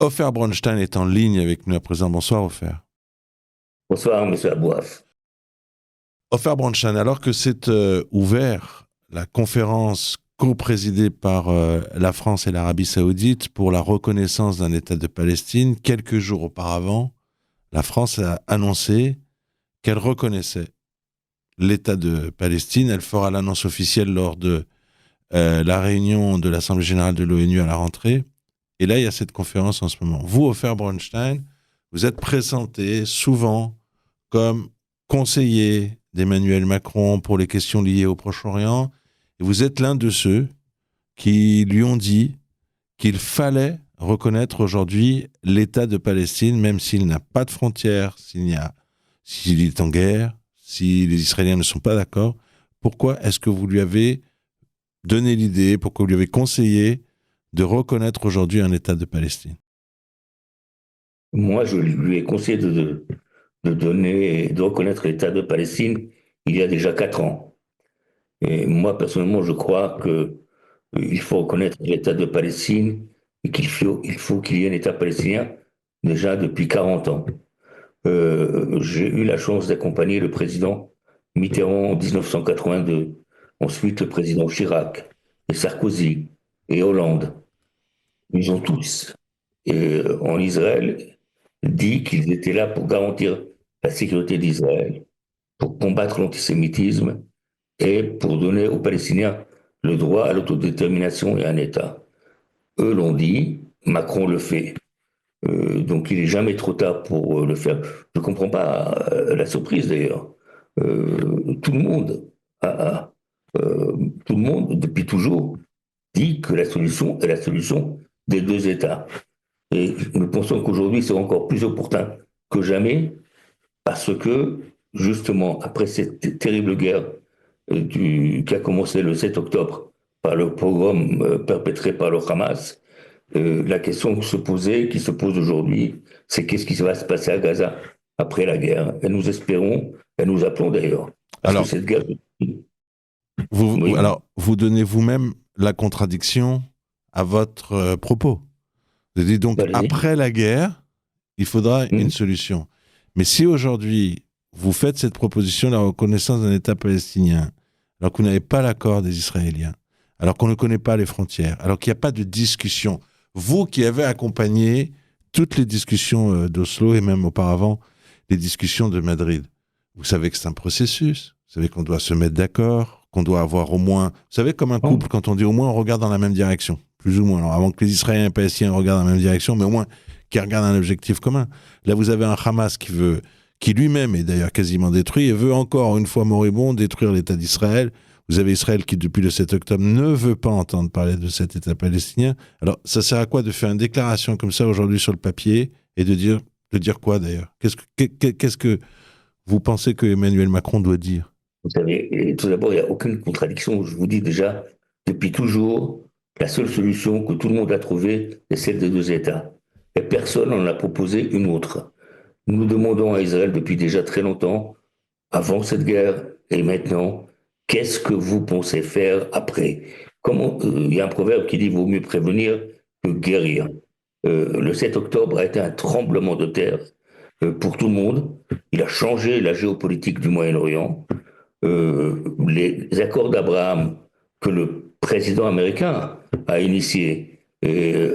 Ofer Bronstein est en ligne avec nous à présent. Bonsoir Ofer. Bonsoir, monsieur Abouaf. Ofer Bronstein, alors que s'est ouvert la conférence co-présidée par la France et l'Arabie Saoudite pour la reconnaissance d'un État de Palestine, quelques jours auparavant, la France a annoncé qu'elle reconnaissait l'État de Palestine. Elle fera l'annonce officielle lors de la réunion de l'Assemblée générale de l'ONU à la rentrée. Et là, il y a cette conférence en ce moment. Vous, Ofer Bronstein, vous êtes présenté souvent comme conseiller d'Emmanuel Macron pour les questions liées au Proche-Orient. Et vous êtes l'un de ceux qui lui ont dit qu'il fallait reconnaître aujourd'hui l'État de Palestine, même s'il n'a pas de frontières, s'il est en guerre, si les Israéliens ne sont pas d'accord. Pourquoi est-ce que vous lui avez donné l'idée, pourquoi vous lui avez conseillé de reconnaître aujourd'hui un État de Palestine? Moi, je lui ai conseillé de reconnaître l'État de Palestine il y a déjà 4 ans. Et moi, personnellement, je crois qu'il faut reconnaître l'État de Palestine et qu'il faut qu'il y ait un État palestinien déjà depuis 40 ans. J'ai eu la chance d'accompagner le président Mitterrand en 1982, ensuite le président Chirac, et Sarkozy et Hollande. Ils ont tous, en Israël, dit qu'ils étaient là pour garantir la sécurité d'Israël, pour combattre l'antisémitisme et pour donner aux Palestiniens le droit à l'autodétermination et à un État. Eux l'ont dit, Macron le fait. Donc il n'est jamais trop tard pour le faire. Je ne comprends pas la surprise d'ailleurs. Tout le monde tout le monde, depuis toujours, dit que la solution est la solution des deux États. Et nous pensons qu'aujourd'hui, c'est encore plus opportun que jamais, parce que, justement, après cette terrible guerre qui a commencé le 7 octobre par le pogrom perpétré par le Hamas, la question qui se pose aujourd'hui, c'est qu'est-ce qui va se passer à Gaza après la guerre. Et nous espérons, et nous appelons d'ailleurs, parce que Alors, cette guerre... Oui, vous donnez vous-même la contradiction à votre propos. Vous dites donc, allez-y. après la guerre, il faudra une Hum, solution. Mais si aujourd'hui, vous faites cette proposition de la reconnaissance d'un État palestinien, alors que vous n'avez pas l'accord des Israéliens, alors qu'on ne connaît pas les frontières, alors qu'il n'y a pas de discussion, vous qui avez accompagné toutes les discussions d'Oslo et même auparavant les discussions de Madrid, vous savez que c'est un processus, vous savez qu'on doit se mettre d'accord, qu'on doit avoir au moins, vous savez, comme un couple, hum, quand on dit au moins on regarde dans la même direction, plus ou moins, alors avant que les Israéliens et les Palestiniens regardent dans la même direction, mais au moins qui regardent un objectif commun. Là, vous avez un Hamas qui lui-même est d'ailleurs quasiment détruit et veut encore une fois moribond détruire l'État d'Israël. Vous avez Israël qui, depuis le 7 octobre, ne veut pas entendre parler de cet État palestinien. Alors, ça sert à quoi de faire une déclaration comme ça aujourd'hui sur le papier et de dire quoi d'ailleurs? Qu'est-ce que vous pensez que Emmanuel Macron doit dire? Vous savez, tout d'abord, il n'y a aucune contradiction. Je vous dis déjà, depuis toujours, la seule solution que tout le monde a trouvée est celle des deux États. Et personne n'en a proposé une autre. Nous demandons à Israël depuis déjà très longtemps, avant cette guerre et maintenant, qu'est-ce que vous pensez faire après? Il y a un proverbe qui dit vaut mieux prévenir que guérir. Le 7 octobre a été un tremblement de terre pour tout le monde. Il a changé la géopolitique du Moyen-Orient. Les accords d'Abraham que le président américain a initiés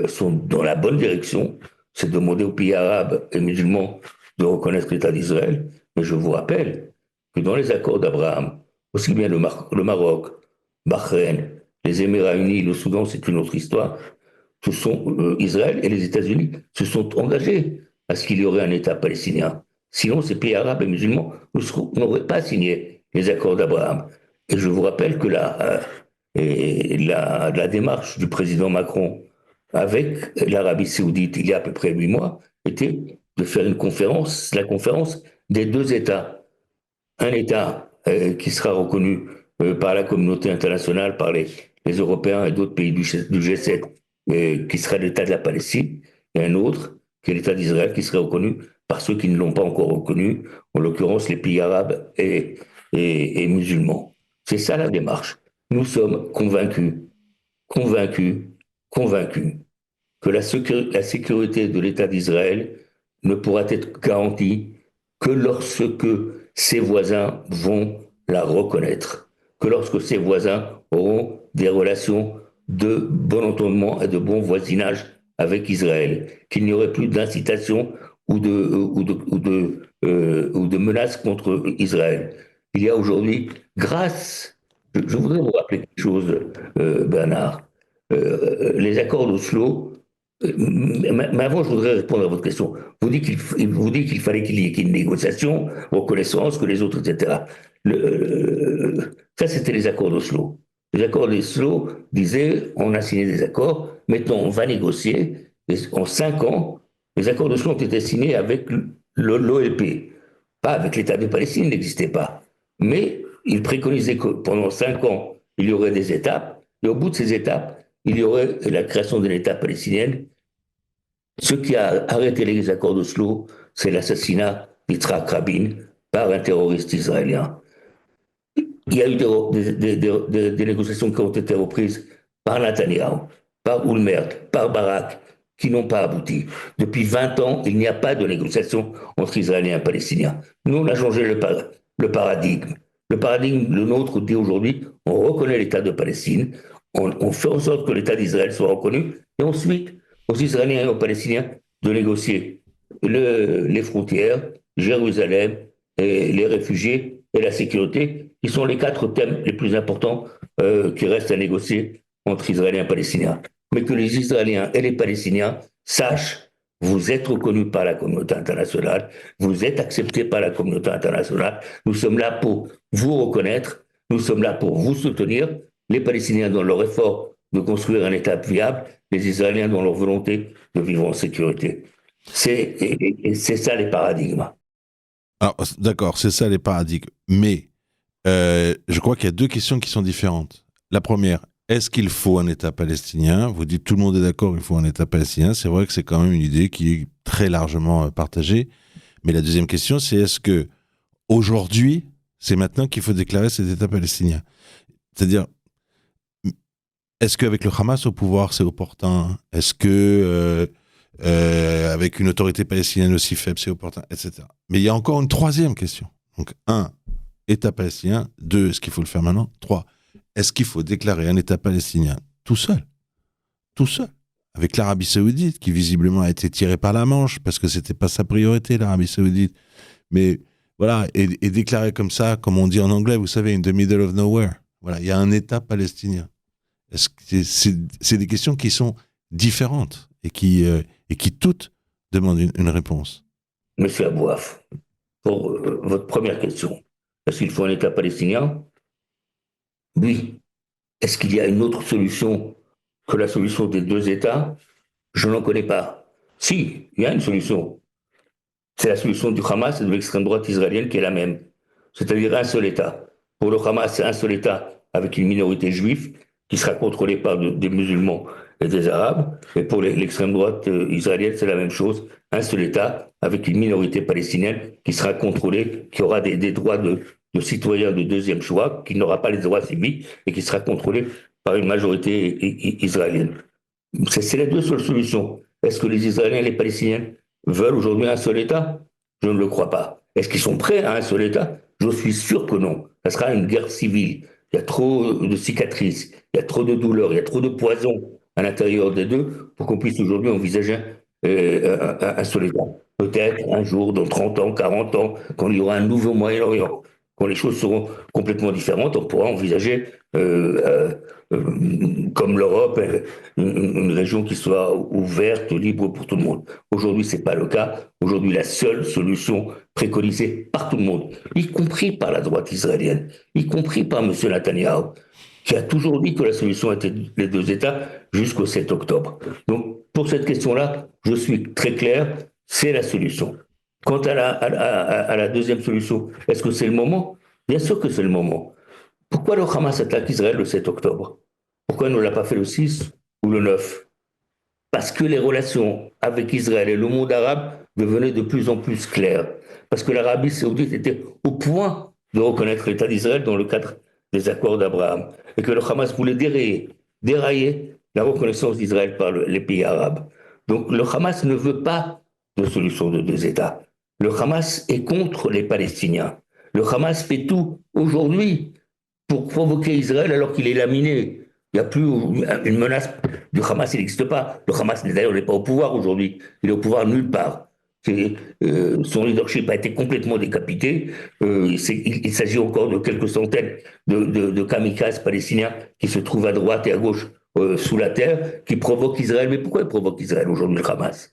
sont dans la bonne direction. C'est demander aux pays arabes et musulmans de reconnaître l'État d'Israël. Mais je vous rappelle que dans les accords d'Abraham, aussi bien le Maroc, Bahreïn, les Émirats unis, le Soudan, c'est une autre histoire, Israël et les États-Unis se sont engagés à ce qu'il y aurait un État palestinien. Sinon, ces pays arabes et musulmans n'auraient pas signé les accords d'Abraham. Et je vous rappelle que la démarche du président Macron avec l'Arabie saoudite il y a à peu près 8 mois était de faire la conférence des deux États. Un État qui sera reconnu par la communauté internationale, par les Européens et d'autres pays du G7, qui sera l'État de la Palestine, et un autre, qui est l'État d'Israël, qui serait reconnu par ceux qui ne l'ont pas encore reconnu, en l'occurrence les pays arabes et musulmans. C'est ça la démarche. Nous sommes convaincus, convaincus, convaincus que la sécurité de l'État d'Israël ne pourra être garantie que lorsque ses voisins vont la reconnaître, que lorsque ses voisins auront des relations de bon entendement et de bon voisinage avec Israël, qu'il n'y aurait plus d'incitation ou de menaces contre Israël. Il y a aujourd'hui, je voudrais vous rappeler quelque chose, Bernard, les accords d'Oslo, mais avant, je voudrais répondre à votre question. Vous dites qu'il fallait qu'il y ait une négociation, reconnaissance, que les autres, etc. Ça, c'était les accords d'Oslo. Les accords d'Oslo disaient, on a signé des accords, maintenant on va négocier, et en 5 ans, les accords d'Oslo ont été signés avec l'OLP, pas avec l'État de Palestine, n'existait pas. Mais ils préconisaient que pendant 5 ans, il y aurait des étapes, et au bout de ces étapes, il y aurait la création de l'État palestinien. Ce qui a arrêté les accords d'Oslo, c'est l'assassinat d'Yitzhak Rabin par un terroriste israélien. Il y a eu des négociations qui ont été reprises par Netanyahu, par Olmert, par Barak, qui n'ont pas abouti. Depuis 20 ans, il n'y a pas de négociation entre Israéliens et Palestiniens. Nous, on a changé le paradigme. Le paradigme, le nôtre, dit aujourd'hui, on reconnaît l'État de Palestine, on fait en sorte que l'État d'Israël soit reconnu, et ensuite, aux Israéliens et aux Palestiniens de négocier les frontières, Jérusalem, et les réfugiés et la sécurité, qui sont les 4 thèmes les plus importants qui restent à négocier entre Israéliens et Palestiniens. Mais que les Israéliens et les Palestiniens sachent, vous êtes reconnus par la communauté internationale, vous êtes acceptés par la communauté internationale, nous sommes là pour vous reconnaître, nous sommes là pour vous soutenir, les Palestiniens dans leur effort de construire un État viable, les Israéliens dans leur volonté de vivre en sécurité. C'est ça les paradigmes. Alors, d'accord, c'est ça les paradigmes. Mais je crois qu'il y a deux questions qui sont différentes. La première, est-ce qu'il faut un État palestinien? Vous dites tout le monde est d'accord, il faut un État palestinien. C'est vrai que c'est quand même une idée qui est très largement partagée. Mais la deuxième question, c'est est-ce que aujourd'hui, c'est maintenant qu'il faut déclarer cet État palestinien? C'est-à-dire, est-ce qu'avec le Hamas au pouvoir, c'est opportun? Est-ce que avec une autorité palestinienne aussi faible, c'est opportun, etc. Mais il y a encore une troisième question. Donc, un, État palestinien. Deux, est-ce qu'il faut le faire maintenant? Trois, est-ce qu'il faut déclarer un État palestinien tout seul? Tout seul. Avec l'Arabie Saoudite, qui visiblement a été tirée par la manche, parce que c'était pas sa priorité, l'Arabie Saoudite. Mais voilà, et déclarer comme ça, comme on dit en anglais, vous savez, in the middle of nowhere. Voilà, il y a un État palestinien. Est-ce que c'est des questions qui sont différentes et qui toutes demandent une réponse. Monsieur Abouaf, pour votre première question, est-ce qu'il faut un État palestinien? Oui. Est-ce qu'il y a une autre solution que la solution des 2 États? Je n'en connais pas. Si, il y a une solution. C'est la solution du Hamas et de l'extrême droite israélienne qui est la même. C'est-à-dire un seul État. Pour le Hamas, c'est un seul État avec une minorité juive qui sera contrôlée par des musulmans et des Arabes. Et pour l'extrême droite israélienne, c'est la même chose. Un seul État avec une minorité palestinienne qui sera contrôlée, qui aura des droits de citoyens de deuxième choix, qui n'aura pas les droits civiques et qui sera contrôlée par une majorité israélienne. C'est les deux seules solutions. Est-ce que les Israéliens et les Palestiniens veulent aujourd'hui un seul État? Je ne le crois pas. Est-ce qu'ils sont prêts à un seul État? Je suis sûr que non. Ça sera une guerre civile. Il y a trop de cicatrices, il y a trop de douleurs, il y a trop de poison à l'intérieur des deux pour qu'on puisse aujourd'hui envisager un seul État. Peut-être un jour, dans 30 ans, 40 ans, quand il y aura un nouveau Moyen-Orient, quand les choses seront complètement différentes, on pourra envisager, comme l'Europe, une région qui soit ouverte, libre pour tout le monde. Aujourd'hui, ce n'est pas le cas. Aujourd'hui, la seule solution préconisée par tout le monde, y compris par la droite israélienne, y compris par M. Netanyahu, qui a toujours dit que la solution était les 2 États jusqu'au 7 octobre. Donc, pour cette question-là, je suis très clair, c'est la solution. Quant à la deuxième solution, est-ce que c'est le moment? Bien sûr que c'est le moment. Pourquoi le Hamas attaque Israël le 7 octobre? Pourquoi il ne l'a pas fait le 6 ou le 9? Parce que les relations avec Israël et le monde arabe devenaient de plus en plus claires. Parce que l'Arabie saoudite était au point de reconnaître l'État d'Israël dans le cadre des accords d'Abraham. Et que le Hamas voulait dérailler la reconnaissance d'Israël par les pays arabes. Donc le Hamas ne veut pas de solution de deux États. Le Hamas est contre les Palestiniens. Le Hamas fait tout aujourd'hui pour provoquer Israël alors qu'il est laminé. Il n'y a plus une menace du Hamas, il n'existe pas. Le Hamas d'ailleurs n'est pas au pouvoir aujourd'hui. Il est au pouvoir nulle part. Son leadership a été complètement décapité. Il s'agit encore de quelques centaines de kamikazes palestiniens qui se trouvent à droite et à gauche sous la terre, qui provoquent Israël. Mais pourquoi ils provoquent Israël aujourd'hui, le Hamas?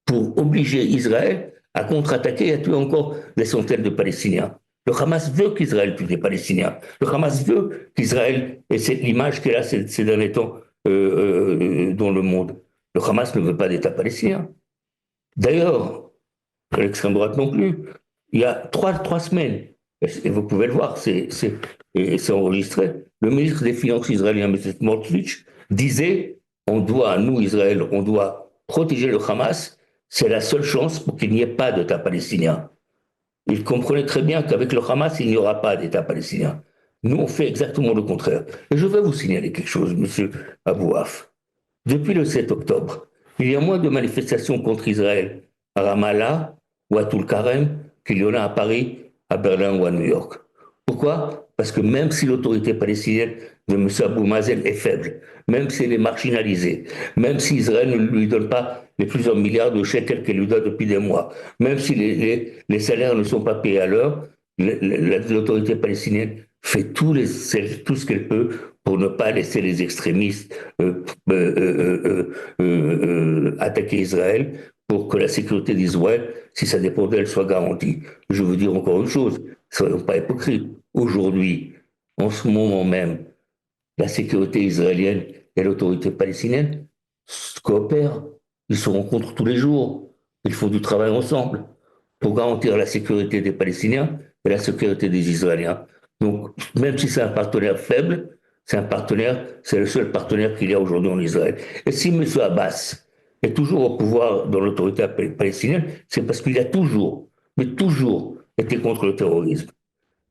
Pour obliger Israël à contre-attaquer et à tuer encore des centaines de Palestiniens. Le Hamas veut qu'Israël tue des Palestiniens. Le Hamas veut qu'Israël, et c'est l'image qu'elle a ces derniers temps dans le monde. Le Hamas ne veut pas d'État palestinien. D'ailleurs, l'extrême droite non plus. Il y a trois semaines, et vous pouvez le voir, c'est enregistré, le ministre des Finances israélien, M. Smotrich, disait on doit, nous, Israël, on doit protéger le Hamas, c'est la seule chance pour qu'il n'y ait pas d'État palestinien. Il comprenait très bien qu'avec le Hamas, il n'y aura pas d'État palestinien. Nous, on fait exactement le contraire. Et je vais vous signaler quelque chose, M. Abouaf. Depuis le 7 octobre, il y a moins de manifestations contre Israël à Ramallah ou à Tulkarem qu'il y en a à Paris, à Berlin ou à New York. Pourquoi? Parce que même si l'autorité palestinienne de M. Abou Mazen est faible, même si elle est marginalisée, même si Israël ne lui donne pas les plusieurs milliards de shekels qu'elle lui donne depuis des mois, même si les salaires ne sont pas payés à l'heure, l'autorité palestinienne fait tout ce qu'elle peut pour ne pas laisser les extrémistes attaquer Israël, pour que la sécurité d'Israël, si ça dépend d'elle, soit garantie. Je veux dire encore une chose, soyons pas hypocrites. Aujourd'hui, en ce moment même, la sécurité israélienne et l'autorité palestinienne coopèrent, ils se rencontrent tous les jours, ils font du travail ensemble pour garantir la sécurité des Palestiniens et la sécurité des Israéliens. Donc, même si c'est un partenaire faible, c'est le seul partenaire qu'il y a aujourd'hui en Israël. Et si M. Abbas est toujours au pouvoir dans l'autorité palestinienne, c'est parce qu'il a toujours, mais toujours, été contre le terrorisme.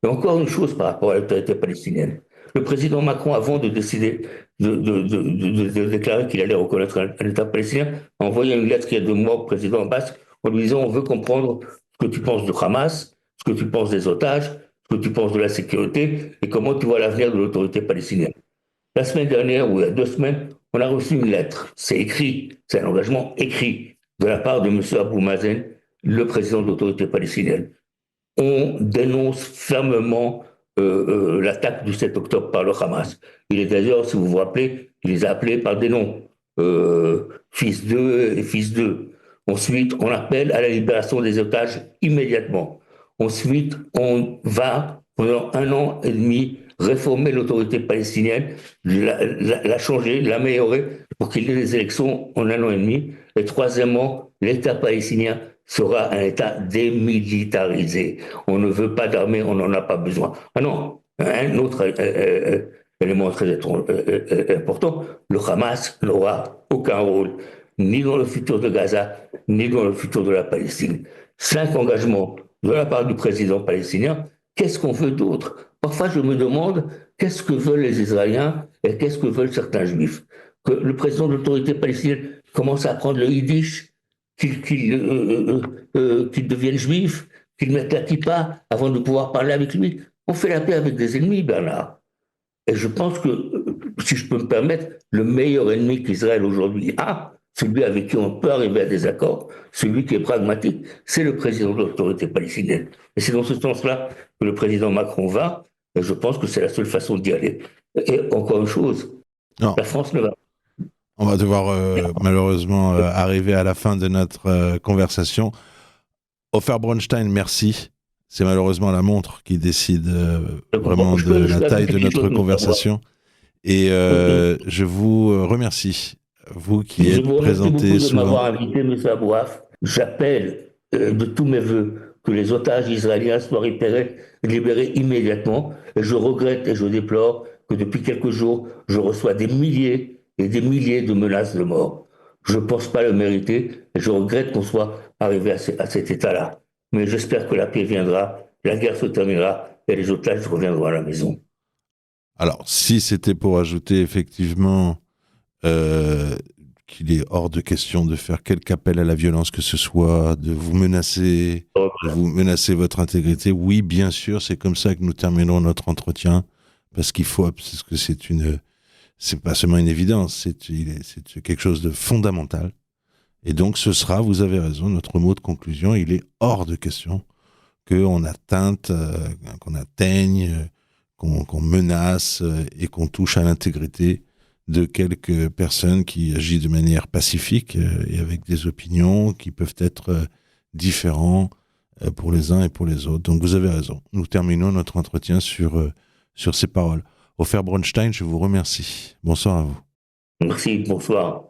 Et encore une chose par rapport à l'autorité palestinienne. Le président Macron, avant de décider de déclarer qu'il allait reconnaître un État palestinien, a envoyé une lettre il y a 2 mois au président Abbas en lui disant on veut comprendre ce que tu penses du Hamas, ce que tu penses des otages, ce que tu penses de la sécurité et comment tu vois l'avenir de l'autorité palestinienne. La semaine dernière, ou il y a 2 semaines, on a reçu une lettre. C'est écrit, c'est un engagement écrit de la part de M. Abou Mazen, le président de l'autorité palestinienne. On dénonce fermement l'attaque du 7 octobre par le Hamas. Il est d'ailleurs, si vous vous rappelez, il les a appelés par des noms, fils 2 et fils 2. Ensuite, on appelle à la libération des otages immédiatement. Ensuite, on va, pendant 1 an et demi, réformer l'autorité palestinienne, la changer, l'améliorer pour qu'il y ait des élections en 1 an et demi. Et troisièmement, l'État palestinien sera un État démilitarisé. On ne veut pas d'armée, on n'en a pas besoin. Ah non, un autre élément très important, le Hamas n'aura aucun rôle, ni dans le futur de Gaza, ni dans le futur de la Palestine. 5 engagements de la part du président palestinien. Qu'est-ce qu'on veut d'autre? Parfois, je me demande qu'est-ce que veulent les Israéliens et qu'est-ce que veulent certains Juifs. Que le président de l'autorité palestinienne commence à apprendre le yiddish, qu'ils deviennent juifs, qu'ils mettent la kippa avant de pouvoir parler avec lui. On fait la paix avec des ennemis, Bernard. Et je pense que, si je peux me permettre, le meilleur ennemi qu'Israël aujourd'hui a, celui avec qui on peut arriver à des accords, celui qui est pragmatique, c'est le président de l'autorité palestinienne. Et c'est dans ce sens-là que le président Macron va, et je pense que c'est la seule façon d'y aller. Et encore une chose, Non. la France ne va pas. On va devoir malheureusement arriver à la fin de notre conversation. Ofer Bronstein, merci. C'est malheureusement la montre qui décide vraiment de la taille de notre conversation. Et je vous remercie, vous qui êtes présenté souvent. Je vous remercie beaucoup de m'avoir invité, M. Abouaf. J'appelle de tous mes voeux que les otages israéliens soient libérés immédiatement. Et je regrette et je déplore que depuis quelques jours, je reçois des milliers et des milliers de menaces de mort. Je ne pense pas le mériter et je regrette qu'on soit arrivé à cet état-là. Mais j'espère que la paix viendra, la guerre se terminera et les otages reviendront à la maison. Alors, si c'était pour ajouter effectivement qu'il est hors de question de faire quelque appel à la violence que ce soit, de vous menacer, de vous menacer votre intégrité. Oui, bien sûr, c'est comme ça que nous terminons notre entretien, parce que c'est pas seulement une évidence, c'est quelque chose de fondamental. Et donc, ce sera, vous avez raison, notre mot de conclusion. Il est hors de question qu'on qu'on atteigne, qu'on menace et qu'on touche à l'intégrité de quelques personnes qui agissent de manière pacifique et avec des opinions qui peuvent être différentes pour les uns et pour les autres. Donc vous avez raison. Nous terminons notre entretien sur ces paroles. Ofer Bronstein, je vous remercie. Bonsoir à vous. Merci, bonsoir.